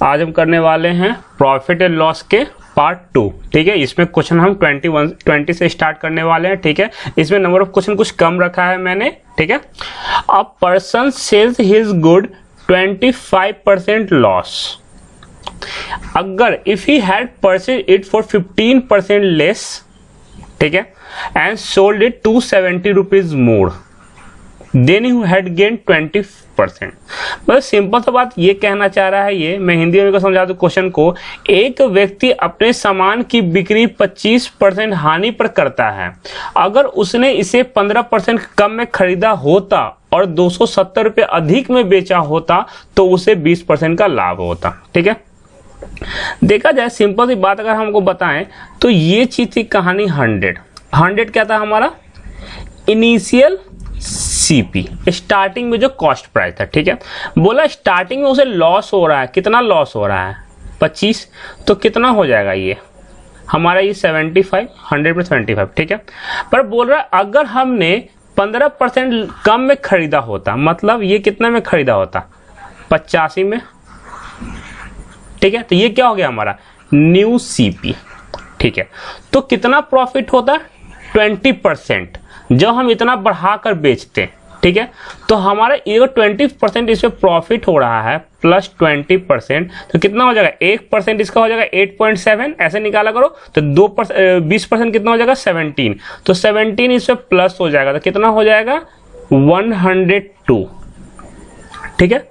आज हम करने वाले हैं प्रॉफिट एंड लॉस के पार्ट 2। ठीक है, इसमें क्वेश्चन हम 20 से स्टार्ट करने वाले हैं। ठीक है, इसमें नंबर ऑफ क्वेश्चन कुछ कम रखा है मैंने। ठीक है, a person sells his good 25% loss. अगर if he had purchase it for 15% less, ठीक है, and sold it 270 rupees more, then you had gain 20%। बस सिंपल सा बात ये कहना चाह रहा है, ये मैं हिंदी में समझा दूं क्वेश्चन को। एक व्यक्ति अपने सामान की बिक्री 25% हानि पर करता है। अगर उसने इसे 15% कम में खरीदा होता और 270 रुपये अधिक में बेचा होता तो उसे 20% का लाभ होता। ठीक है, देखा जाए सिंपल सी बात अगर हमको बताएं तो ये चीज थी कहानी 100 क्या था हमारा इनिशियल सीपी, स्टार्टिंग में जो कॉस्ट प्राइस था। ठीक है, बोला स्टार्टिंग में उसे लॉस हो रहा है। कितना लॉस हो रहा है? 25। तो कितना हो जाएगा ये हमारा, ये 75, 100 पे 75। ठीक है, पर बोल रहा है अगर हमने 15% कम में खरीदा होता, मतलब ये कितना में खरीदा होता? 85 में। ठीक है, तो ये क्या हो गया हमारा न्यू सीपी। ठीक है, तो कितना प्रॉफिट होता? 20%। जब हम इतना बढ़ाकर बेचते हैं, ठीक है, तो हमारा ये 20% इसमें प्रॉफिट हो रहा है प्लस 20%, तो कितना हो जाएगा? 1% इसका हो जाएगा 8.7, ऐसे निकाला करो तो 20% कितना हो जाएगा? 17। तो 17 इसमें प्लस हो जाएगा तो कितना हो जाएगा? 102। ठीक है,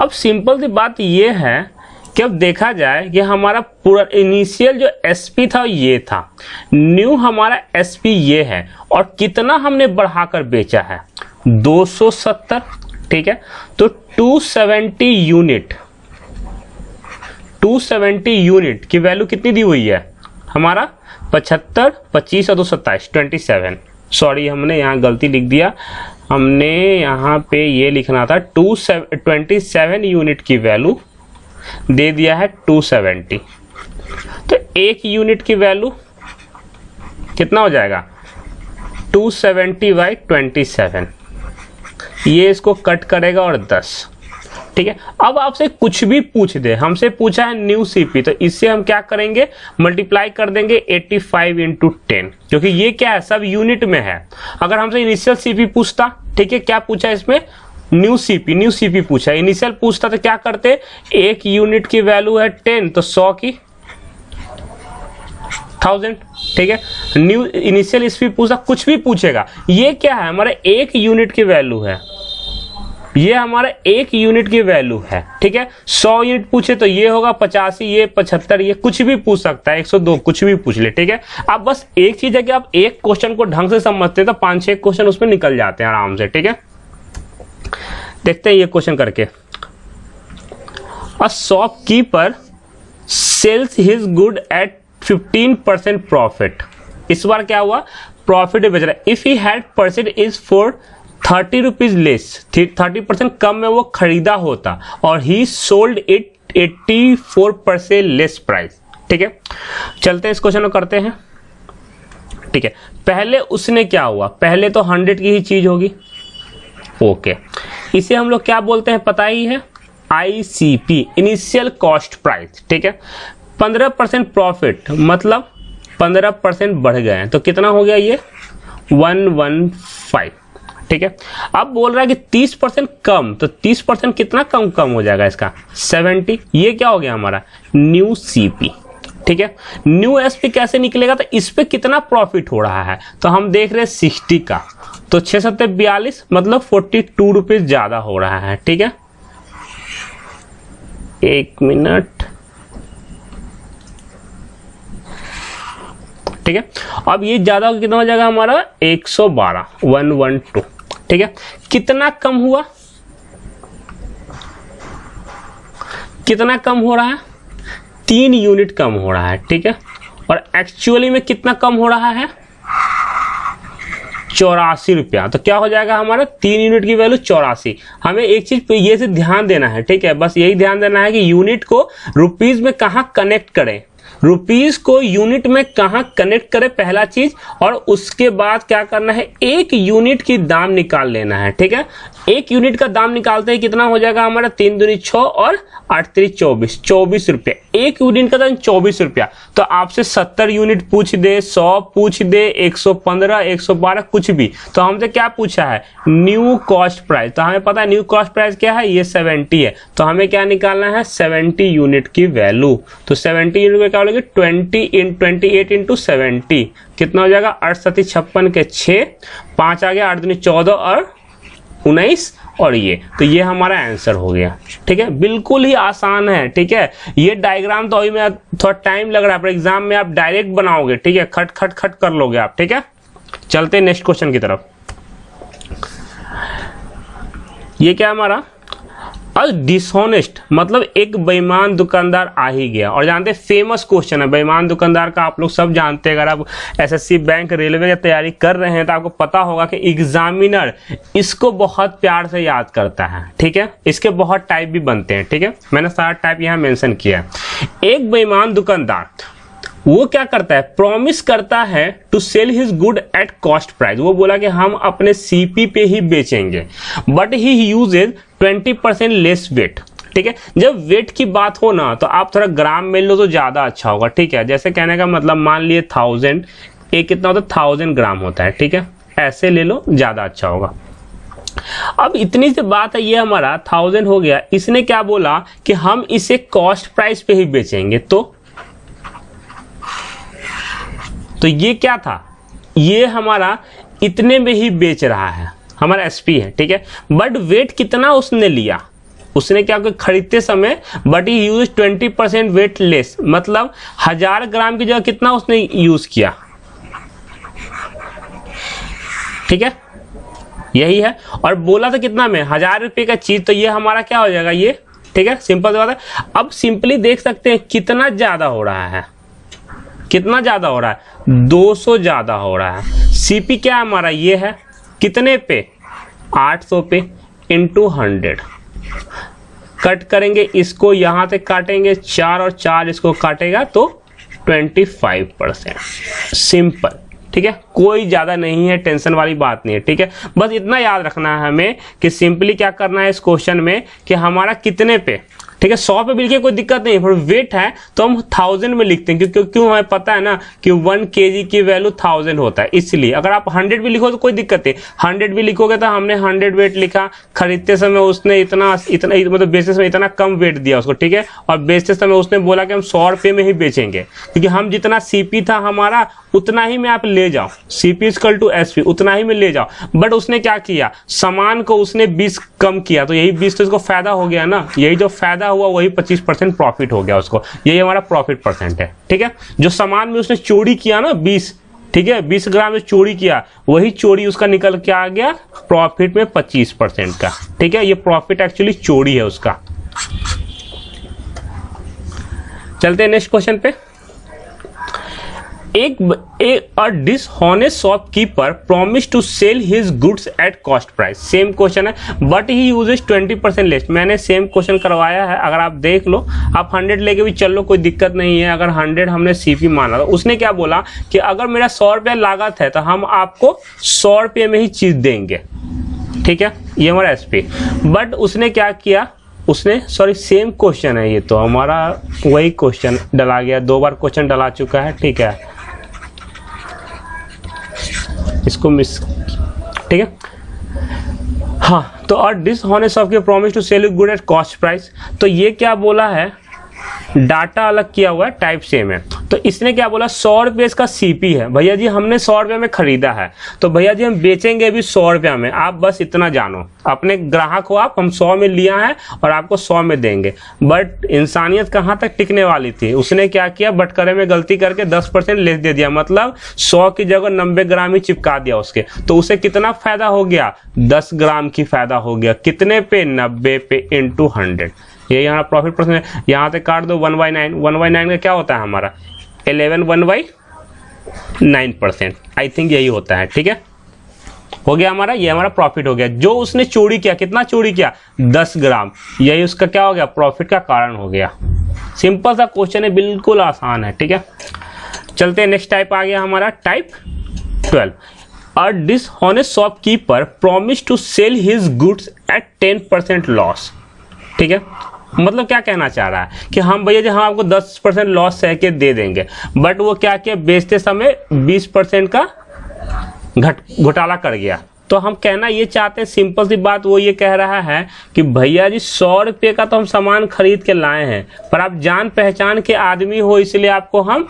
अब सिंपल सी बात ये है कि अब देखा जाए कि हमारा पूरा इनिशियल जो एसपी था ये था, न्यू हमारा एसपी ये है, और कितना हमने बढ़ाकर बेचा है? 270। ठीक है, तो 270 यूनिट की वैल्यू कितनी दी हुई है हमारा? 75, 25 और 2 27, 27। सॉरी, हमने यहाँ गलती लिख दिया, हमने यहाँ पे ये लिखना था 27 यूनिट की वैल्यू दे दिया है 270। तो एक यूनिट की वैल्यू कितना हो जाएगा? 270/27। ये इसको कट करेगा और 10। ठीक है, अब आपसे कुछ भी पूछ दे, हमसे पूछा है न्यू सीपी, तो इससे हम क्या करेंगे? मल्टीप्लाई कर देंगे 85 × 10, क्योंकि ये क्या है सब यूनिट में है। अगर हमसे इनिशियल सीपी पूछता, ठीक है, क्या पूछा इसमें? न्यू सीपी पूछा। इनिशियल पूछता तो क्या करते? एक यूनिट की वैल्यू है 10, तो 100 की 1000। ठीक है, न्यू इनिशियल इसपी पूछता, कुछ भी पूछेगा। ये क्या है? हमारा एक यूनिट की वैल्यू है, ये हमारा एक यूनिट की वैल्यू है। ठीक है, 100 यूनिट पूछे तो ये होगा 85, ये 75, ये कुछ भी पूछ सकता है, 102 कुछ भी पूछ ले। ठीक है, अब बस एक चीज है कि आप एक क्वेश्चन को ढंग से समझते तो 5-6 क्वेश्चन उसमें निकल जाते हैं आराम से। ठीक है, देखते हैं ये क्वेश्चन करके। A shopkeeper sales his good eight 15% profit. इस बार क्या हुआ? प्रॉफिट बेच रहा है। If he had purchase is for 30 rupees less, 30% कम में वो खरीदा होता, और ही सोल्ड इट 84% लेस प्राइस। ठीक है, चलते हैं इस क्वेश्चन को करते हैं। ठीक है, पहले उसने क्या हुआ? पहले तो 100 की ही चीज होगी। ओके, इसे हम लोग क्या बोलते हैं पता ही है? ICP, initial cost price. ठीक है, 15% प्रॉफिट, मतलब 15% बढ़ गए हैं, तो कितना हो गया ये? 115। ठीक है, अब बोल रहा है कि 30% कम, तो 30% कितना कम हो जाएगा इसका? 70। ये क्या हो गया हमारा न्यू सीपी। ठीक है, न्यू एसपी कैसे निकलेगा? तो इस पे कितना प्रॉफिट हो रहा है? तो हम देख रहे हैं 60 का, तो 6 7 42, मतलब 42 रुपीज ज्यादा हो रहा है। ठीक है, एक मिनट। ठीक है, अब ये ज्यादा कितना हो जाएगा हमारा? 112, 112। ठीक है, कितना कम हुआ? कितना कम हो रहा है? 3 यूनिट कम हो रहा है। ठीक है, और एक्चुअली में कितना कम हो रहा है? 84 रुपया। तो क्या हो जाएगा हमारा? 3 यूनिट की वैल्यू 84। हमें एक चीज पे ये से ध्यान देना है। ठीक है, बस यही ध्यान देना है कि यूनिट को रुपीज में कहाँ कनेक्ट करें, रुपीज को यूनिट में कहाँ कनेक्ट करें, पहला चीज। और उसके बाद क्या करना है? एक यूनिट की दाम निकाल लेना है। ठीक है, एक यूनिट का दाम निकालते हैं कितना हो जाएगा हमारा, 3 दूनी 6 और 8 3 24, 24 रुपये। एक यूनिट का दाम 24 रुपया। तो आपसे 70 यूनिट पूछ दे, 100 पूछ दे, 115, 112 कुछ भी, तो हमसे क्या पूछा है, न्यू कॉस्ट प्राइस। तो हमें पता है न्यू कॉस्ट प्राइस क्या है, ये 70 है। तो हमें क्या निकालना है, 70 यूनिट की वैल्यू। तो 70 यूनिट में क्या हो जाएगी, 28 इंटू 70 कितना हो जाएगा, 8 7 56 के 6, 5 आ गया, 8 दूनी 14 और 19 और ये, तो ये हमारा आंसर हो गया। ठीक है, बिल्कुल ही आसान है। ठीक है, ये डायग्राम तो अभी मैं थोड़ा टाइम लग रहा है, पर एग्जाम में आप डायरेक्ट बनाओगे। ठीक है, खट खट खट कर लोगे आप। ठीक है, चलते हैं नेक्स्ट क्वेश्चन की तरफ। ये क्या हमारा, डिसऑनेस्ट मतलब एक बेईमान दुकानदार आ ही गया। और जानते हैं फेमस क्वेश्चन है बेईमान दुकानदार का, आप लोग सब जानते हैं। अगर आप एसएससी बैंक रेलवे की तैयारी कर रहे हैं तो आपको पता होगा कि एग्जामिनर इसको बहुत प्यार से याद करता है। ठीक है, इसके बहुत टाइप भी बनते हैं। ठीक है, मैंने सारा टाइप यहाँ मेंशन किया है। एक बेईमान दुकानदार वो क्या करता है, प्रॉमिस करता है to sell his good at cost price. वो बोला कि हम अपने सीपी पे ही बेचेंगे, but he uses 20% less weight. ठीक है, जब वेट की बात हो ना तो आप थोड़ा ग्राम में लो तो ज्यादा अच्छा होगा। ठीक है, जैसे कहने का मतलब मान लिए 1000, एक कितना होता है 1000 ग्राम होता है। ठीक है, ऐसे ले लो ज्यादा अच्छा होगा। अब इतनी सी बात है, ये हमारा 1000 हो गया। इसने क्या बोला कि हम इसे कॉस्ट प्राइस पे ही बेचेंगे। तो ये क्या था, ये हमारा इतने में ही बेच रहा है, हमारा एसपी है। ठीक है, बट वेट कितना उसने लिया, उसने क्या किया खरीदते समय, but he use 20% weight less, मतलब 1000 ग्राम की जगह कितना उसने यूज किया। ठीक है, यही है। और बोला था कितना में, 1000 रुपये का चीज, तो ये हमारा क्या हो जाएगा ये। ठीक है, सिंपल बात है। अब सिंपली देख सकते हैं कितना ज्यादा हो रहा है, कितना ज्यादा हो रहा है, 200 ज्यादा हो रहा है। सीपी क्या हमारा ये है, कितने पे, 800 पे इंटू 100। कट करेंगे इसको, यहां से काटेंगे 4 और 4 इसको काटेगा तो 25%। सिंपल। ठीक है, कोई ज्यादा नहीं है, टेंशन वाली बात नहीं है। ठीक है, बस इतना याद रखना है हमें कि सिंपली क्या करना है इस क्वेश्चन में कि हमारा कितने पे। ठीक है, 100 पे भी लिखे कोई दिक्कत नहीं, पर वेट है तो हम 1000 में लिखते हैं, क्यों हमें पता है ना कि 1 kg की वैल्यू 1000 होता है। इसलिए अगर आप 100 भी लिखो तो कोई दिक्कत नहीं, 100 भी लिखोगे तो हमने 100 वेट लिखा, खरीदते समय उसने इतना मतलब बेचते समय इतना कम वेट दिया उसको। ठीक है, और बेचते समय उसने बोला कि हम 100 रुपये में ही बेचेंगे, क्योंकि हम जितना सीपी था हमारा उतना ही में आप ले जाओ, सीपी इक्वल टू एसपी उतना ही में ले जाओ। बट उसने क्या किया, सामान को उसने 20 कम किया, तो यही 20 तो इसको फायदा हो गया ना, यही जो फायदा हुआ वही 25% प्रॉफिट हो गया उसको, यही हमारा प्रॉफिट परसेंट है। ठीक है, जो सामान में उसने चोरी किया ना 20, ठीक है 20 ग्राम में चोरी किया, वही चोरी उसका निकल के आ गया प्रॉफिट में 25% का। ठीक है, ये प्रॉफिट एक्चुअली चोरी है उसका। चलते हैं नेक्स्ट क्वेश्चन पे। एक dishonest shopkeeper promise to sell his goods at cost price. Same question है, बट ही यूजेस 20% लेस। मैंने सेम क्वेश्चन करवाया है, अगर आप देख लो, आप 100 लेके भी चल लो कोई दिक्कत नहीं है। अगर 100 हमने सीपी माना तो उसने क्या बोला कि अगर मेरा 100 रुपया लागत है तो हम आपको 100 रुपये में ही चीज देंगे। ठीक है, ये हमारा एसपी। बट उसने क्या किया, उसने सॉरी सेम क्वेश्चन है, ये तो हमारा वही क्वेश्चन डला गया, 2 बार क्वेश्चन डला चुका है। ठीक है, इसको मिस, ठीक है। हाँ, तो और dishonest of promise to sell good at cost price. तो ये क्या बोला है, डाटा अलग किया हुआ है, टाइप सेम है। तो इसने क्या बोला, 100 रुपये इसका सीपी है। भैया जी हमने 100 रुपये में खरीदा है, तो भैया जी हम बेचेंगे भी 100 रुपये में। आप बस इतना जानो, अपने ग्राहक हो आप, हम 100 में लिया है और आपको 100 में देंगे। बट इंसानियत कहाँ तक टिकने वाली थी, उसने क्या किया, बटकरे में गलती करके 10% लेस दे दिया, मतलब 100 की जगह 90 ग्राम ही चिपका दिया उसके। तो उसे कितना फायदा हो गया, 10 ग्राम की फायदा हो गया। कितने पे, 90 पे इंटू 100। ये यहाँ प्रॉफिट परसेंट, यहाँ से काट दो 1/9। 1/9 का क्या होता है हमारा, 11 1/9%। आई थिंक यही होता है। ठीक है, हो गया हमारा, ये हमारा प्रॉफिट हो गया। जो उसने चोरी किया, कितना चोरी किया, 10 ग्राम, यही उसका क्या हो गया, प्रॉफिट का कारण हो गया। सिंपल सा क्वेश्चन है, बिल्कुल आसान है। ठीक है, चलते हैं नेक्स्ट टाइप आ गया हमारा type 12। A dishonest shopkeeper promise to sell his goods at 10% loss. ठीक है, मतलब क्या कहना चाह रहा है कि हम भैया जी हम आपको 10% लॉस सह के दे देंगे, बट वो क्या किया, बेचते समय 20% का घोटाला कर गया। तो हम कहना ये चाहते हैं, सिंपल सी बात वो ये कह रहा है कि भैया जी 100 रुपये का तो हम सामान खरीद के लाए हैं, पर आप जान पहचान के आदमी हो इसलिए आपको हम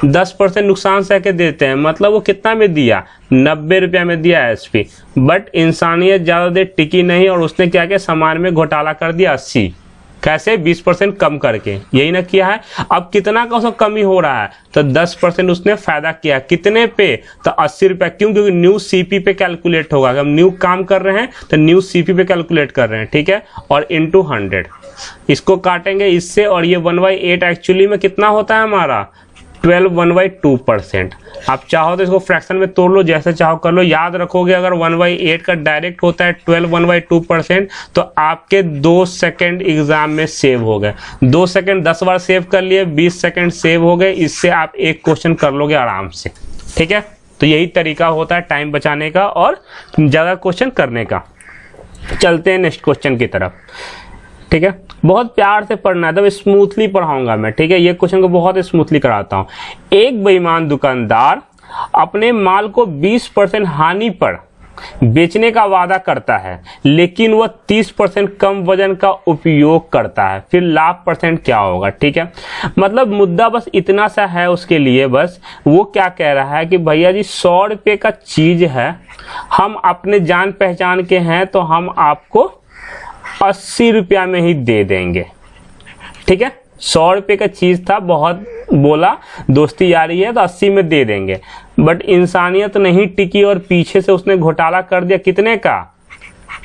10% नुकसान सह के देते हैं। मतलब वो कितना में दिया, 90 रुपया में दिया एसपी, बट इंसानियत ज़्यादा देर टिकी नहीं और उसने क्या किया, सामान में घोटाला कर दिया 80। कैसे, 20% कम करके, यही ना किया है। अब कितना का उसका कमी हो रहा है, तो 10% उसने फायदा किया। कितने पे, तो 80 रुपया। क्यों, क्योंकि न्यू सीपी पे कैलकुलेट होगा। अगर हम न्यू काम कर रहे हैं तो न्यू सीपी पे कैलकुलेट कर रहे हैं। ठीक है, और इंटू 100 इसको काटेंगे इससे, और ये 1/8 एक्चुअली में कितना होता है हमारा, 12 1/2%। आप चाहो तो इसको फ्रैक्शन में तोड़ लो, जैसे चाहो कर लो। याद रखोगे अगर 1/8 का डायरेक्ट होता है 12 1/2%, तो आपके 2 सेकंड एग्जाम में सेव हो गए। 2 सेकंड 10 बार सेव कर लिए, 20 सेकंड सेव हो गए। इससे आप एक क्वेश्चन कर लोगे आराम से। ठीक है, तो यही तरीका होता है टाइम बचाने का और ज़्यादा क्वेश्चन करने का। चलते हैं नेक्स्ट क्वेश्चन की तरफ। ठीक है, बहुत प्यार से पढ़ना है, तब स्मूथली पढ़ाऊंगा मैं। ठीक है, ये क्वेश्चन को बहुत स्मूथली कराता हूँ। एक बेईमान दुकानदार अपने माल को 20% हानि पर बेचने का वादा करता है, लेकिन वह 30% कम वजन का उपयोग करता है, फिर लाभ परसेंट क्या होगा। ठीक है, मतलब मुद्दा बस इतना सा है उसके लिए। बस वो क्या कह रहा है कि भैया जी 100 रुपये का चीज है, हम अपने जान पहचान के हैं, तो हम आपको 80 रुपया में ही दे देंगे। ठीक है, 100 रुपये का चीज था, बहुत बोला दोस्ती यारी है तो 80 में दे देंगे, बट इंसानियत नहीं टिकी और पीछे से उसने घोटाला कर दिया। कितने का,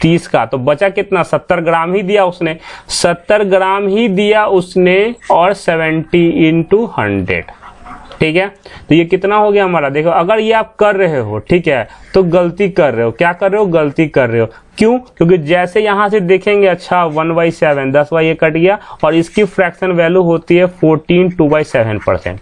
30 का। तो बचा कितना, 70 ग्राम ही दिया उसने। 70 ग्राम ही दिया उसने, और 70 × 100। ठीक है, तो ये कितना हो गया हमारा। देखो, अगर ये आप कर रहे हो, ठीक है, तो गलती कर रहे हो। क्या कर रहे हो, गलती कर रहे हो। क्यों, क्योंकि जैसे यहां से देखेंगे, अच्छा 1/7, 10 ये कट गया, और इसकी फ्रैक्शन वैल्यू होती है 14 2/7%,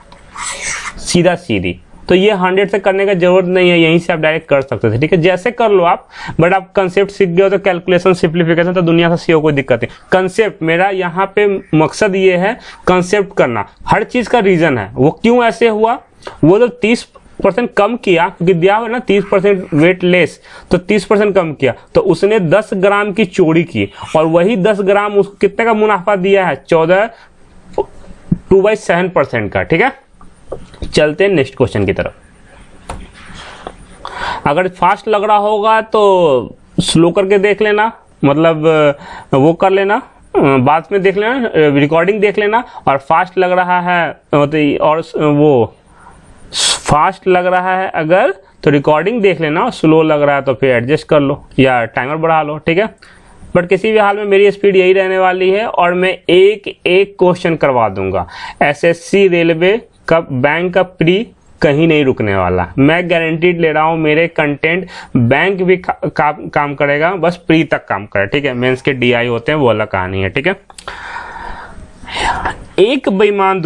सीधा सीधी। तो ये 100 से करने का जरूरत नहीं है, यहीं से आप डायरेक्ट कर सकते थे। ठीक है, जैसे कर लो आप, बट आप कंसेप्ट सीख गए हो तो कैलकुलेशन सिंप्लीफिकेशन तो दुनिया का सीओ कोई दिक्कत नहीं। कंसेप्ट मेरा यहाँ पे मकसद ये है, कंसेप्ट करना। हर चीज का रीजन है, वो क्यों ऐसे हुआ। वो तो 30% कम किया, क्योंकि दिया हुआ ना 30% वेट लेस, तो 30% कम किया, तो उसने 10 ग्राम की चोरी की, और वही 10 ग्राम उसको कितने का मुनाफा दिया है, 14 2/7% का। ठीक है, चलते हैं नेक्स्ट क्वेश्चन की तरफ। अगर फास्ट लग रहा होगा तो स्लो करके देख लेना, मतलब वो कर लेना, बाद में देख लेना, रिकॉर्डिंग देख लेना। और फास्ट लग रहा है और वो फास्ट लग रहा है अगर, तो रिकॉर्डिंग देख लेना, और स्लो लग रहा है तो फिर एडजस्ट कर लो या टाइमर बढ़ा लो। ठीक है, बट किसी भी हाल में मेरी स्पीड यही रहने वाली है, और मैं एक एक क्वेश्चन करवा दूंगा। एसएससी, रेलवे का, बैंक का प्री कहीं नहीं रुकने वाला। मैं गारंटीड ले रहा हूं, मेरे कंटेंट बैंक भी काम करेगा, बस प्री तक काम करे। ठीक है, मेंस के डीआई होते हैं, वो अलग कहानी है। ठीक है, एक बेईमान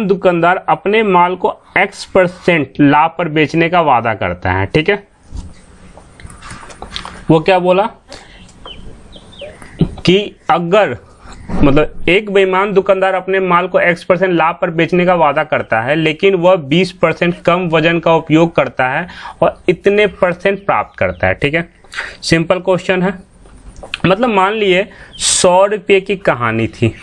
दुकानदार अपने माल को X% लाभ पर बेचने का वादा करता है। ठीक है, वो क्या बोला कि अगर, मतलब एक बेईमान दुकानदार अपने माल को X% लाभ पर बेचने का वादा करता है, लेकिन वह 20% कम वजन का उपयोग करता है और इतने % प्राप्त करता है। ठीक है, सिंपल क्वेश्चन है। मतलब मान लिए 100 रुपये की कहानी थी,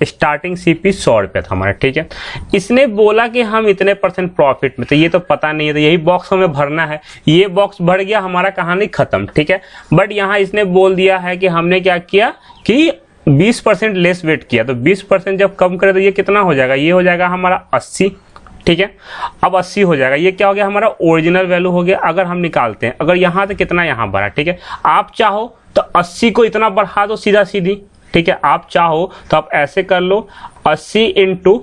स्टार्टिंग सीपी 100 रुपये था हमारा। ठीक है, इसने बोला कि हम इतने % प्रॉफिट में, तो ये तो पता नहीं है, तो यही बॉक्स हमें भरना है। ये बॉक्स भर गया, हमारा कहानी खत्म। ठीक है, बट यहाँ इसने बोल दिया है कि हमने क्या किया कि 20% लेस वेट किया, तो 20% जब कम करे तो ये कितना हो जाएगा, ये हो जाएगा हमारा 80। ठीक है, अब 80 हो जाएगा, ये क्या हो गया हमारा ओरिजिनल वैल्यू हो गया। अगर हम निकालते हैं, अगर यहाँ से कितना यहाँ भरा। ठीक है, आप चाहो तो 80 को इतना बढ़ा दो सीधा सीधी। ठीक है, आप चाहो तो आप ऐसे कर लो, 80 ×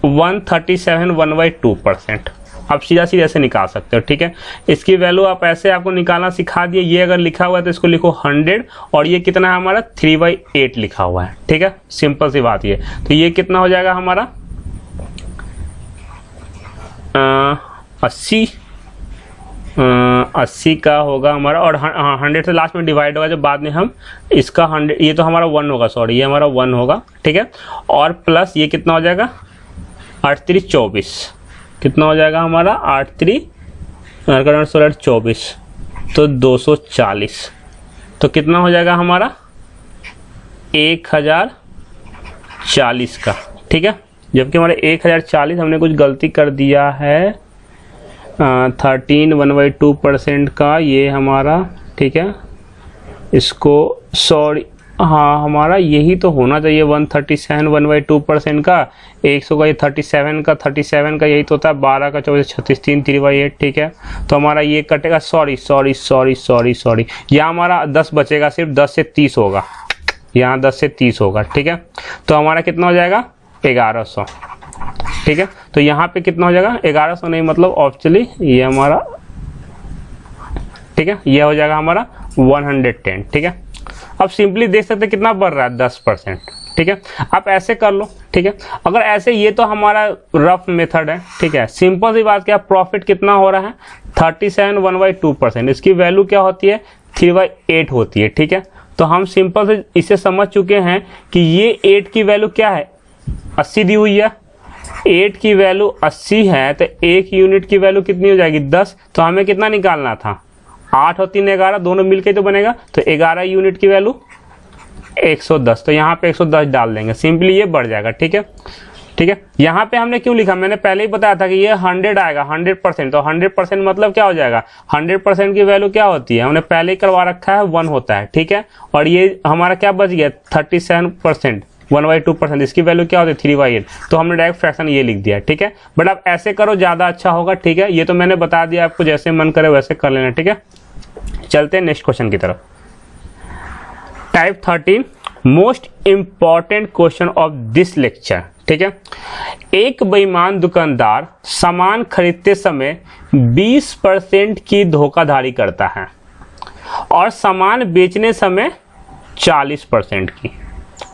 137 1/2%, आप सीधा सीधा ऐसे निकाल सकते हो। ठीक है, इसकी वैल्यू आप ऐसे, आपको निकालना सिखा दिए। ये अगर लिखा हुआ है तो इसको लिखो 100, और ये कितना है हमारा 3/8 लिखा हुआ है। ठीक है, सिंपल सी बात ये। तो ये कितना हो जाएगा हमारा 80 80 का होगा हमारा, और 100 से लास्ट में डिवाइड होगा जब बाद में हम इसका 100, ये तो हमारा 1 होगा, सॉरी ये हमारा 1 होगा, ठीक है। और प्लस ये कितना हो जाएगा 8 3 24, कितना हो जाएगा हमारा 8 3 24, तो 240, तो कितना हो जाएगा हमारा 1040 का, ठीक है। जबकि हमारे 1040 हमने कुछ गलती कर दिया है, 13 1/2% का ये हमारा, ठीक है। इसको सॉरी, हाँ हमारा यही तो होना चाहिए 137 1/2% का, 100 का ये 37 का यही तो होता है, 12 का 24 36 3 3/8, ठीक है। तो हमारा ये कटेगा, सॉरी यहाँ हमारा 10 बचेगा, सिर्फ 10 से 30 होगा, यहाँ 10 से 30 होगा, ठीक है। तो हमारा कितना हो जाएगा 1100, ठीक है। तो यहाँ पे कितना हो जाएगा 1100 नहीं, मतलब ऑप्शनली ये हमारा, ठीक है, ये हो जाएगा हमारा 110, ठीक है। अब सिंपली देख सकते हैं कितना बढ़ रहा है 10%, ठीक है। आप ऐसे कर लो, ठीक है। अगर ऐसे, ये तो हमारा रफ मेथड है, ठीक है। सिंपल सी बात, क्या प्रॉफिट कितना हो रहा है 37 1/2%, इसकी वैल्यू क्या होती है 3/8 होती है, ठीक है। तो हम सिंपल से इसे समझ चुके हैं कि ये 8 की वैल्यू क्या है 80 दी हुई है, 8 की वैल्यू 80 है, तो 1 यूनिट की वैल्यू कितनी हो जाएगी 10, तो हमें कितना निकालना था 8 और 3 11, दोनों मिलके तो बनेगा, तो 11 यूनिट की वैल्यू 110, तो यहाँ पे 110 डाल देंगे, सिंपली ये बढ़ जाएगा, ठीक है, ठीक है। यहाँ पे हमने क्यों लिखा, मैंने पहले ही बताया था कि ये 100 आएगा 100%, तो 100% मतलब क्या हो जाएगा 100% की वैल्यू क्या होती है, हमने पहले ही करवा रखा है 1 होता है, ठीक है। और ये हमारा क्या बच गया 37%, 1/2%, इसकी वैल्यू क्या होती है 3/8, तो हमने डायरेक्ट फ्रैक्शन ये लिख दिया, ठीक है। बट आप ऐसे करो ज़्यादा अच्छा होगा, ठीक है। ये तो मैंने बता दिया आपको, जैसे मन करे वैसे कर लेना, ठीक है। चलते हैं नेक्स्ट क्वेश्चन की तरफ। Type 13 most important question of this lecture, ठीक है। एक बेईमान दुकानदार सामान खरीदते समय 20% की धोखाधड़ी करता है और सामान बेचने समय 40% की,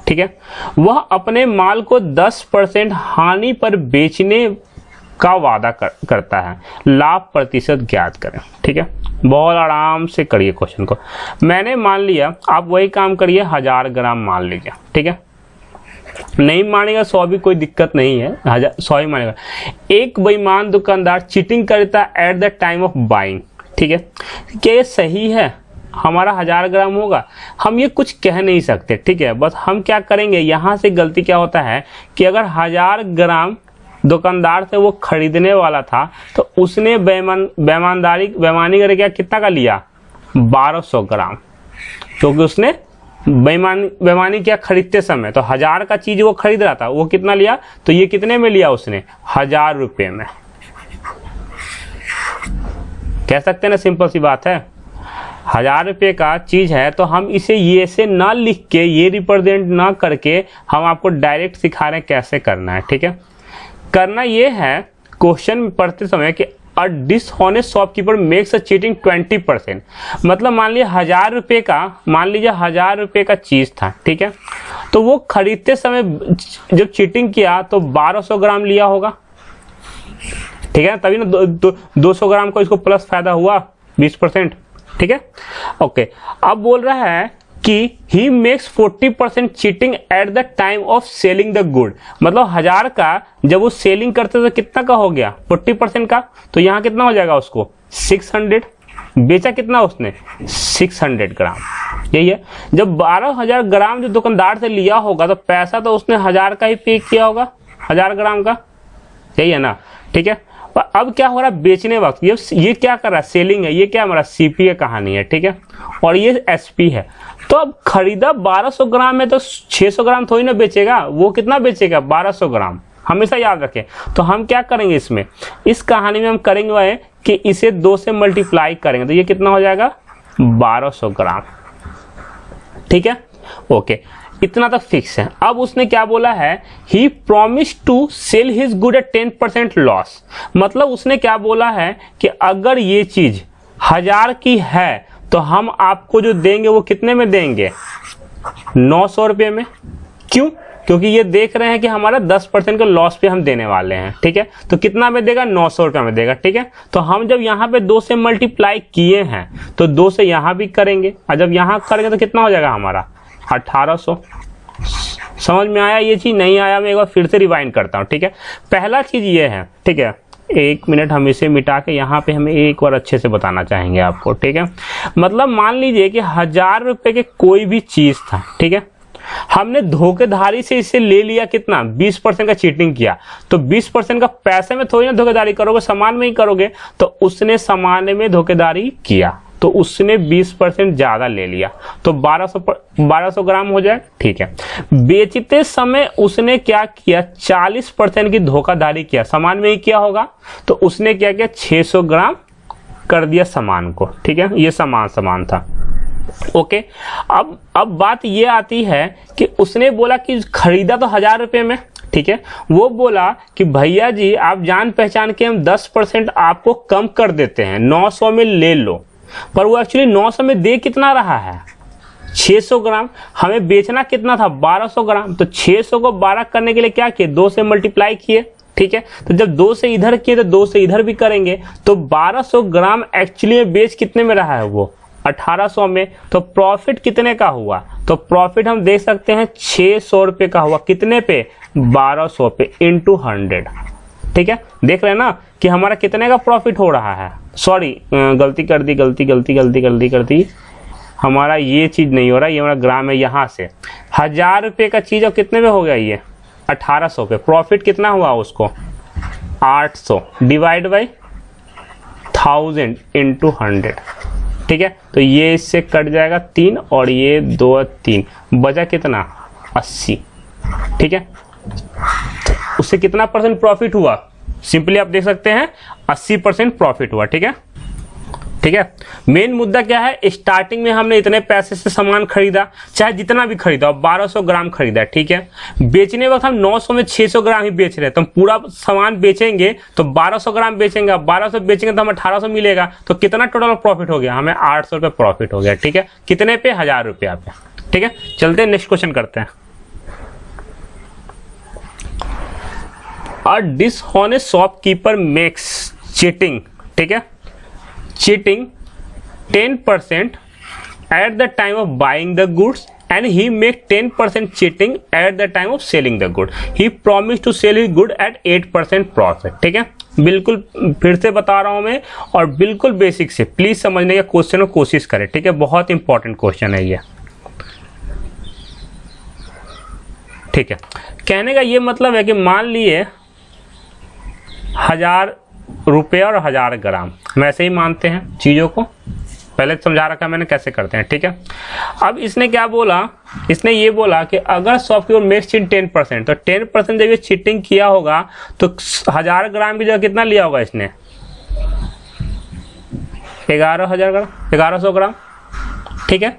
ठीक है। वह अपने माल को 10% हानि पर बेचने का वादा करता है, लाभ प्रतिशत ज्ञात करें, ठीक है। बहुत आराम से करिए क्वेश्चन को। मैंने मान लिया, आप वही काम करिए, 1000 ग्राम मान लीजिए, ठीक है। नहीं मानेगा 100 भी कोई दिक्कत नहीं है, 100 ही मानेगा। एक बेईमान दुकानदार चीटिंग करता है at the time of buying, ठीक है। क्या ये सही है, हमारा 1000 ग्राम होगा, हम ये कुछ कह नहीं सकते, ठीक है। बस हम क्या करेंगे, यहाँ से गलती क्या होता है कि अगर 1000 ग्राम दुकानदार से वो खरीदने वाला था, तो उसने बेईमानी करके क्या कितना का लिया 1200 ग्राम, क्योंकि उसने बेईमानी क्या खरीदते समय, तो 1000 का चीज वो खरीद रहा था, वो कितना लिया, तो ये कितने में लिया उसने 1000 रुपये में, कह सकते हैं ना, सिंपल सी बात है। 1000 रुपये का चीज है, तो हम इसे ये से ना लिख के, ये रिप्रेजेंट ना करके, हम आपको डायरेक्ट सिखा रहे हैं कैसे करना है, ठीक है। करना ये है क्वेश्चन पढ़ते समय कि a dishonest shopkeeper makes a cheating 20%, मतलब मान लीजिए 1000 रुपये का, मान लीजिए 1000 रुपये का चीज था, ठीक है। तो वो खरीदते समय जब चीटिंग किया तो 1200 ग्राम लिया होगा, ठीक है, तभी ना 200 ग्राम को इसको प्लस फायदा हुआ 20%, ठीक है। ओके, अब बोल रहा है कि he makes 40% cheating at the time of selling the good, मतलब 1000 का जब वो सेलिंग करते तो कितना का हो गया 40% का, तो यहाँ कितना हो जाएगा उसको 600, बेचा कितना उसने 600 ग्राम, यही है। जब 12000 ग्राम जो दुकानदार से लिया होगा, तो पैसा तो उसने 1000 का ही पे किया होगा, 1000 ग्राम का, यही है ना, ठीक है। अब क्या हो रहा है बेचने वक्त, ये क्या कर रहा है सेलिंग है, ये क्या हमारा सीपी की कहानी है, ठीक है, और ये एसपी है। तो अब खरीदा 1200 ग्राम में, तो 600 ग्राम थोड़ी ना बेचेगा, वो कितना बेचेगा 1200 ग्राम, हमेशा याद रखें। तो हम क्या करेंगे इसमें, इस कहानी में हम करेंगे वह कि इसे 2 से मल्टीप्लाई करेंगे, तो ये कितना हो जाएगा 1200 ग्राम, ठीक है। ओके, इतना तक फिक्स है। अब उसने क्या बोला है, he promise to sell his good at 10% loss, मतलब उसने क्या बोला है कि अगर ये चीज 1000 की है, तो हम आपको जो देंगे वो कितने में देंगे 900 रुपये में, क्यों? क्योंकि ये देख रहे हैं कि हमारा 10% का लॉस पे हम देने वाले हैं, ठीक है। तो कितना में देगा? 900 रुपये में देगा, ठीक है। तो हम जब यहाँ पे 2 से मल्टीप्लाई किए हैं तो 2 से यहाँ भी करेंगे, और जब यहाँ करेंगे तो कितना हो जाएगा हमारा? 1800। समझ में आया ये चीज़? नहीं आया मैं एक बार फिर से रिवाइंड करता हूँ, ठीक है। पहला चीज़ ये है, ठीक है। 1 मिनट हम इसे मिटा के यहाँ पे हमें एक बार अच्छे से बताना चाहेंगे आपको, ठीक है। मतलब मान लीजिए कि 1000 रुपये के कोई भी चीज़ था, ठीक है। हमने धोखेधारी से इसे ले लिया, कितना? 20% का चीटिंग किया। तो 20% का पैसे में थोड़ी ना धोखेधारी करोगे, सामान में ही करोगे। तो उसने सामान में धोखेधारी किया, तो उसने 20% ज्यादा ले लिया, तो 1200 ग्राम हो जाए, ठीक है। बेचते समय उसने क्या किया? 40% की धोखाधड़ी किया, सामान में ही किया होगा। तो उसने क्या किया? 600 ग्राम कर दिया सामान को, ठीक है। ये सामान था, ओके। अब बात ये आती है कि उसने बोला कि खरीदा तो 1000 रुपये में, ठीक है। वो बोला कि भैया जी आप जान पहचान के हम 10% आपको कम कर देते हैं, 900 में ले लो। पर वो एक्चुअली 900 में दे कितना रहा है? 600 ग्राम। हमें बेचना कितना था? 1200 ग्राम। तो 600 को 12 करने के लिए क्या किए? 2 से मल्टीप्लाई किए, ठीक है। तो जब 2 से इधर किए तो 2 से इधर भी करेंगे। तो 1200 ग्राम एक्चुअली बेच कितने में रहा है? वो 1800 में। तो प्रॉफिट कितने का हुआ? तो प्रॉफिट हम देख सकते हैं 600 रुपये का हुआ। कितने पे? 1200 पे इंटू 100, ठीक है। देख रहे हैं ना कि हमारा कितने का प्रॉफिट हो रहा है। सॉरी, गलती कर दी। हमारा ये चीज़ नहीं हो रहा, ये हमारा ग्राम है। यहाँ से 1000 रुपये का चीज़ और कितने में हो गया? ये 1800 पे। प्रॉफिट कितना हुआ उसको? 800 डिवाइड बाई 1000 इंटू 100, ठीक है। तो ये इससे कट जाएगा 3 और ये 2 3, बचा कितना? 80, ठीक है। उससे कितना परसेंट प्रॉफिट हुआ? सिंपली आप देख सकते हैं 80% प्रॉफिट हुआ, ठीक है। ठीक है। मेन मुद्दा क्या है? स्टार्टिंग में हमने इतने पैसे से सामान खरीदा, चाहे जितना भी खरीदा, 1200 ग्राम खरीदा, ठीक है। बेचने वक्त हम 900 में 600 ग्राम ही बेच रहे हैं, तो हम पूरा सामान बेचेंगे तो 1200 ग्राम बेचेंगे। अब 1200 बेचेंगे तो हमें 1800 मिलेगा। तो कितना टोटल प्रॉफिट हो गया? हमें 800 रुपये प्रॉफिट हो गया, ठीक है। कितने पे? 1000 रुपया पे, ठीक है। चलते हैं नेक्स्ट क्वेश्चन करते हैं। अ डिसऑनेस्ट शॉपकीपर मेक्स चीटिंग, ठीक है, cheating 10% at the time of buying the goods and he make 10% cheating at the time of selling the good. He promised to sell his good at 8% profit, ठीक है। बिल्कुल फिर से बता रहा हूं मैं, और बिल्कुल बेसिक से प्लीज समझने का क्वेश्चन को कोशिश करें, ठीक है। बहुत इंपॉर्टेंट क्वेश्चन है ये, ठीक है। कहने का ये मतलब है कि मान लिए 1000 रुपये और 1000 ग्राम, हम ऐसे ही मानते हैं चीज़ों को। पहले समझा रखा मैंने कैसे करते हैं, ठीक है। अब इसने क्या बोला? इसने ये बोला कि अगर शॉपकीपर मेक्स चीट 10%, तो 10% जब ये चीटिंग किया होगा तो 1000 ग्राम की जगह कितना लिया होगा इसने? 11,000 ग्राम, 1100 ग्राम, ठीक है।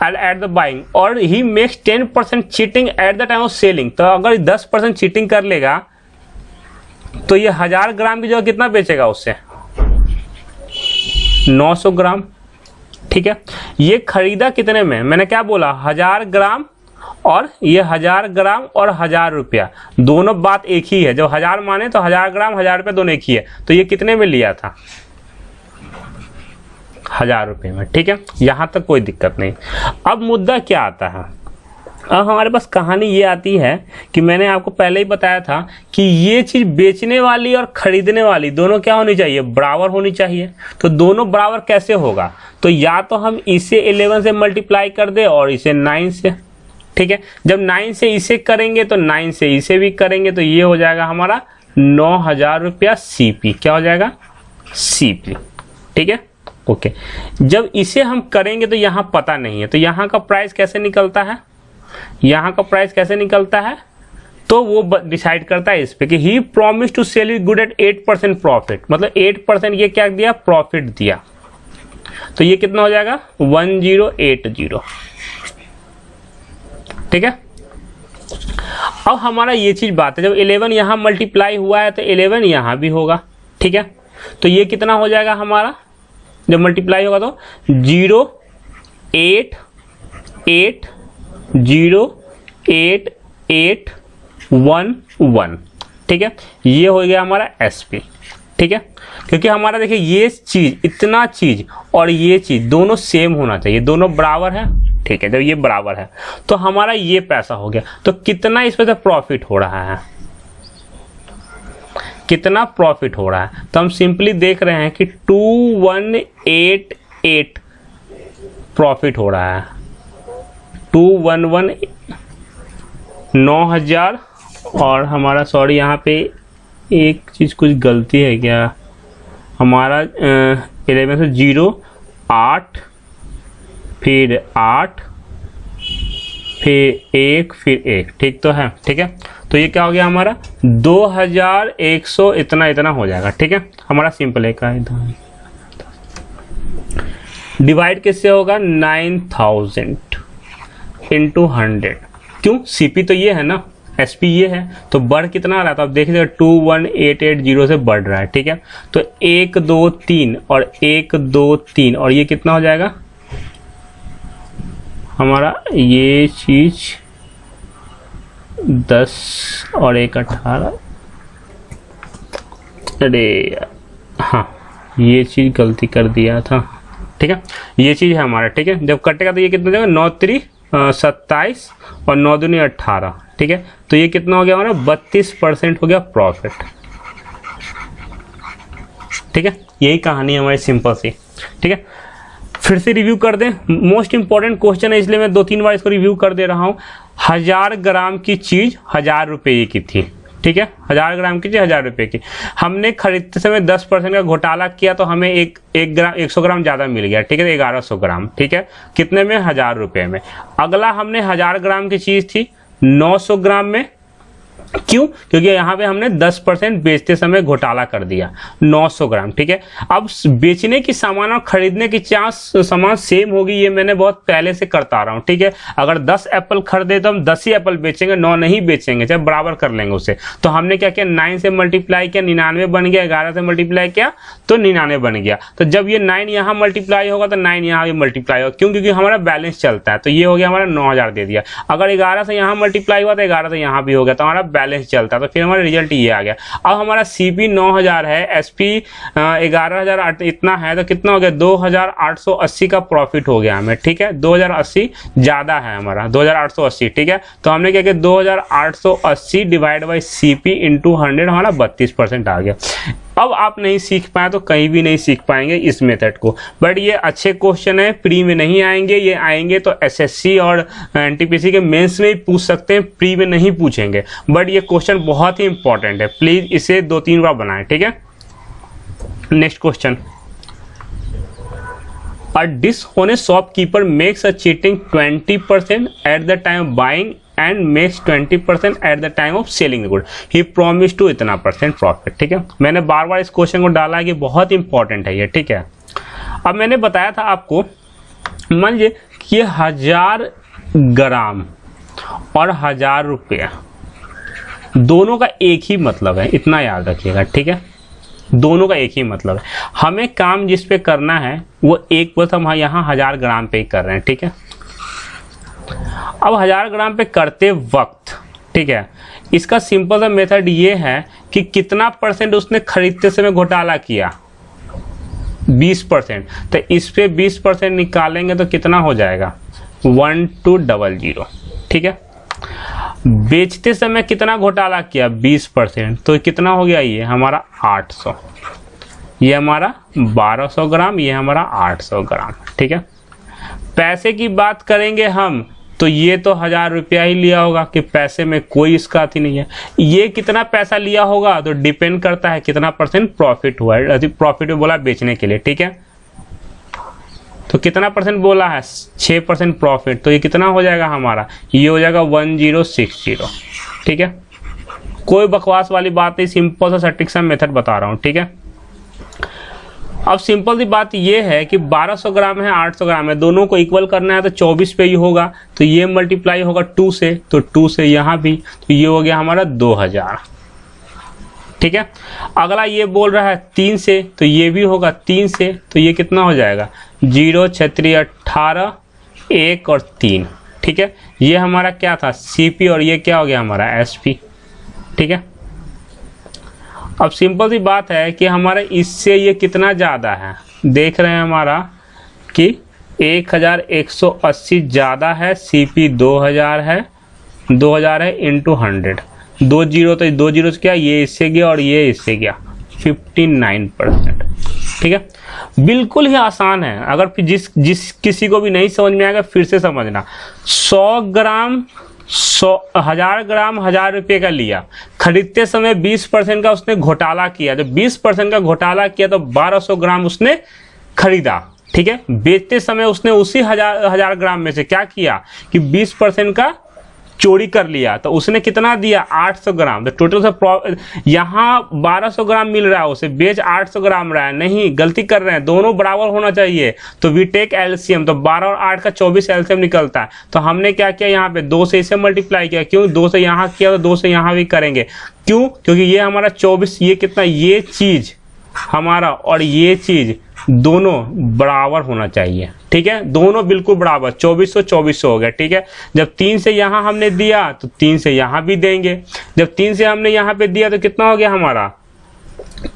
एट द बाइंग, और he makes 10% cheating at the time of selling. तो अगर 10% चीटिंग कर लेगा तो ये 1000 ग्राम की जगह कितना बेचेगा उससे? 900 ग्राम, ठीक है। ये खरीदा कितने में? मैंने क्या बोला? 1000 ग्राम, और ये 1000 ग्राम और 1000 रुपया, दोनों बात एक ही है। जब 1000 माने तो 1000 ग्राम 1000 रुपया दोनों एक ही है। तो ये कितने में लिया था? 1000 रुपये में, ठीक है। यहां तक कोई दिक्कत नहीं। अब मुद्दा क्या आता है? अब हमारे पास कहानी ये आती है कि मैंने आपको पहले ही बताया था कि ये चीज़ बेचने वाली और खरीदने वाली दोनों क्या होनी चाहिए? बराबर होनी चाहिए। तो दोनों बराबर कैसे होगा? तो या तो हम इसे 11 से मल्टीप्लाई कर दे और इसे 9 से, ठीक है। जब 9 से इसे करेंगे तो 9 से इसे भी करेंगे, तो ये हो जाएगा हमारा 9000 रुपया CP। क्या हो जाएगा? CP, ठीक है, ओके। जब इसे हम करेंगे तो यहाँ पता नहीं है, तो यहाँ का प्राइस कैसे निकलता है? यहाँ का प्राइस कैसे निकलता है? तो वो डिसाइड करता है इस पे कि he promise to sell it good at 8% profit. मतलब 8% ये क्या दिया? प्रॉफिट दिया। तो ये कितना हो जाएगा? 1080, ठीक है। अब हमारा ये चीज बात है, जब 11 यहाँ मल्टीप्लाई हुआ है तो 11 यहाँ भी होगा, ठीक है। तो ये कितना हो जाएगा हमारा जब मल्टीप्लाई होगा? तो 0 8 8 0 8 0.811, ठीक है, ये हो गया हमारा SP, ठीक है, क्योंकि हमारा देखिए ये चीज, इतना चीज और ये चीज दोनों सेम होना चाहिए, दोनों बराबर है, ठीक है। जब ये बराबर है तो हमारा ये पैसा हो गया, तो कितना इसमें से प्रॉफिट हो रहा है, कितना प्रॉफिट हो रहा है, तो हम सिंपली देख रहे हैं कि 2188 प्रॉफिट हो रहा है, 211 9,000, और हमारा सॉरी यहाँ पे एक चीज़ कुछ गलती है क्या, हमारा 11 से 0 8 फिर 8 फिर 1 फिर 1, ठीक तो है, ठीक है। तो ये क्या हो गया हमारा 2100 इतना हो जाएगा, ठीक है। हमारा सिंपल है का डिवाइड किससे होगा 9000 इंटू 100, क्यों CP तो ये है ना, SP ये है, तो बढ़ कितना आ रहा था, अब देखिएगा 21880 से बढ़ रहा है, ठीक है। तो 1 2 3 और 1 2 3 और ये कितना हो जाएगा हमारा, ये चीज 10 और 1 18, अरे हाँ ये चीज गलती कर दिया था, ठीक है, ये चीज है हमारा, ठीक है। जब कटेगा तो ये कितना देगा 9 3 27 और 9 दूनी 18, ठीक है। तो ये कितना हो गया हमारा 32% हो गया प्रॉफिट, ठीक है। यही कहानी है हमारी सिंपल सी, ठीक है। फिर से रिव्यू कर दें, मोस्ट इंपॉर्टेंट क्वेश्चन है इसलिए मैं 2-3 बार इसको रिव्यू कर दे रहा हूं। 1000 ग्राम की चीज 1000 रुपये की थी, ठीक है, 1000 ग्राम की चीज 1000 रुपये की, हमने खरीदते समय 10% का घोटाला किया तो हमें एक ग्राम 100 ग्राम ज्यादा मिल गया, ठीक है, 1100 ग्राम, ठीक है, कितने में 1000 रुपये में। अगला हमने 1000 ग्राम की चीज थी 900 ग्राम में, क्यों, क्योंकि यहाँ पे हमने 10% बेचते समय घोटाला कर दिया 900 ग्राम, ठीक है। अब बेचने की सामान और खरीदने की चांस सामान सेम होगी, ये मैंने बहुत पहले से करता रहा हूँ, ठीक है। अगर 10 एप्पल खरीदे तो हम 10 ही एप्पल बेचेंगे, 9 नहीं बेचेंगे, चाहे बराबर कर लेंगे उसे। तो हमने क्या किया 9 से मल्टीप्लाई किया 99 बन गया, 11 से मल्टीप्लाई किया तो 99 बन गया। तो जब ये 9 यहाँ मल्टीप्लाई होगा तो 9 यहाँ भी मल्टीप्लाई होगा, क्यों, क्योंकि हमारा बैलेंस चलता है। तो ये हो गया हमारा 9000 दे दिया। अगर 11 से यहाँ मल्टीप्लाई हुआ तो 11 से यहाँ भी हो गया, तो हमारा बैलेंस चलता है। तो फिर हमारा रिजल्ट ये आ गया। अब हमारा CP 9000 है, SP 11000 इतना है, तो कितना हो गया 2880 का प्रॉफिट हो गया हमें, ठीक है। 2080 ज्यादा है हमारा 2880, ठीक है। तो हमने क्या किया 2880 डिवाइड बाई CP इंटू 100, हमारा 32% आ गया। अब आप नहीं सीख पाए तो कहीं भी नहीं सीख पाएंगे इस मेथड को, बट ये अच्छे क्वेश्चन है, प्री में नहीं आएंगे, ये आएंगे तो SSC और NTPC के मेंस में ही पूछ सकते हैं, प्री में नहीं पूछेंगे। बट ये क्वेश्चन बहुत ही इंपॉर्टेंट है, प्लीज इसे 2-3 बार बनाएं, ठीक है। Next question, a dishonest shopkeeper makes a cheating 20% at the time buying and makes 20% at the time of selling the good. He promised to इतना % प्रॉफिट, ठीक है। मैंने बार बार इस क्वेश्चन को डाला है कि बहुत इंपॉर्टेंट है ये, ठीक है। अब मैंने बताया था आपको, मान लीजिए कि 1000 ग्राम और 1000 रुपया दोनों का एक ही मतलब है, इतना याद रखिएगा, ठीक है। दोनों का एक ही मतलब है, हमें काम जिस पे करना है वो एक बस हम यहाँ 1000 ग्राम पे ही कर रहे हैं, ठीक है। अब 1000 ग्राम पे करते वक्त, ठीक है, इसका सिंपल सा मेथड ये है कि कितना % उसने खरीदते समय घोटाला किया 20%, तो इस पे 20% निकालेंगे तो कितना हो जाएगा 1200, ठीक है। बेचते समय कितना घोटाला किया 20%, तो कितना हो गया ये हमारा 800, ये हमारा 1200 ग्राम, ये हमारा 800 ग्राम, ठीक है। पैसे की बात करेंगे हम तो ये तो 1000 रुपया ही लिया होगा, कि पैसे में कोई इसका अति नहीं है। ये कितना पैसा लिया होगा तो डिपेंड करता है कितना % प्रॉफिट हुआ है, प्रॉफिट में बोला बेचने के लिए, ठीक है। तो कितना % बोला है 6% प्रॉफिट, तो ये कितना हो जाएगा हमारा, ये हो जाएगा 1060, ठीक है। कोई बकवास वाली बात नहीं, सिंपल सा सटीक सा मेथड बता रहा हूँ, ठीक है। अब सिंपल सी बात ये है कि 1200 ग्राम है 800 ग्राम है, दोनों को इक्वल करना है तो 24 पे ही होगा, तो ये मल्टीप्लाई होगा 2 से, तो 2 से यहाँ भी, तो ये हो गया हमारा 2000, ठीक है। अगला ये बोल रहा है 3 से, तो ये भी होगा 3 से, तो ये कितना हो जाएगा 0 6 18 1 और 3, ठीक है, ये हमारा क्या था CP और ये क्या हो गया हमारा SP। ठीक है, अब सिंपल सी बात है कि हमारा इससे ये कितना ज़्यादा है, देख रहे हैं हमारा कि 1180 ज़्यादा है, CP 2000 है, 2000 है इंटू 100, 2 जीरो तो 2 जीरो से क्या ये इससे गया और ये इससे गया 59%। ठीक है, बिल्कुल ही आसान है। अगर फिर जिस किसी को भी नहीं समझ में आएगा फिर से समझना। 100 ग्राम 1000 ग्राम 1000 रुपये का लिया, खरीदते समय 20% का उसने घोटाला किया, जब 20% का घोटाला किया तो 1200 ग्राम उसने खरीदा। ठीक है, बेचते समय उसने उसी हजार ग्राम में से क्या किया कि 20% का चोरी कर लिया, तो उसने कितना दिया 800 ग्राम। तो टोटल से यहाँ 1200 ग्राम मिल रहा है, उसे बेच 800 ग्राम रहा है, नहीं गलती कर रहे हैं, दोनों बराबर होना चाहिए। तो वी टेक एलसीएम, तो 12 और 8 का 24 एलसीएम निकलता है। तो हमने क्या किया यहाँ पे 2 से इसे मल्टीप्लाई किया, क्यों 2 से यहाँ किया तो 2 से यहाँ भी करेंगे, क्यों क्योंकि ये हमारा 24, ये कितना, ये चीज हमारा और ये चीज दोनों बराबर होना चाहिए। ठीक है, दोनों बिल्कुल बराबर, 2400 2400 हो गया। ठीक है, जब 3 से यहाँ हमने दिया तो 3 से यहाँ भी देंगे, जब 3 से हमने यहाँ पे दिया तो कितना हो गया हमारा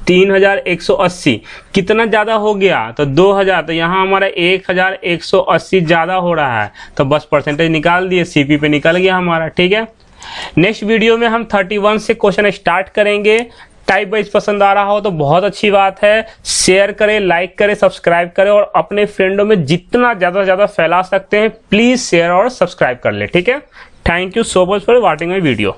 3180, कितना ज्यादा हो गया तो 2000, तो यहाँ हमारा 1180 ज्यादा हो रहा है, तो बस परसेंटेज निकाल दिए, CP पे निकल गया हमारा। ठीक है, नेक्स्ट वीडियो में हम 31 से क्वेश्चन स्टार्ट करेंगे। टाइप वाइज पसंद आ रहा हो तो बहुत अच्छी बात है, शेयर करें, लाइक करें, सब्सक्राइब करें और अपने फ्रेंडों में जितना ज़्यादा से ज़्यादा फैला सकते हैं प्लीज़ शेयर और सब्सक्राइब कर ले। ठीक है, thank you so much for watching my video.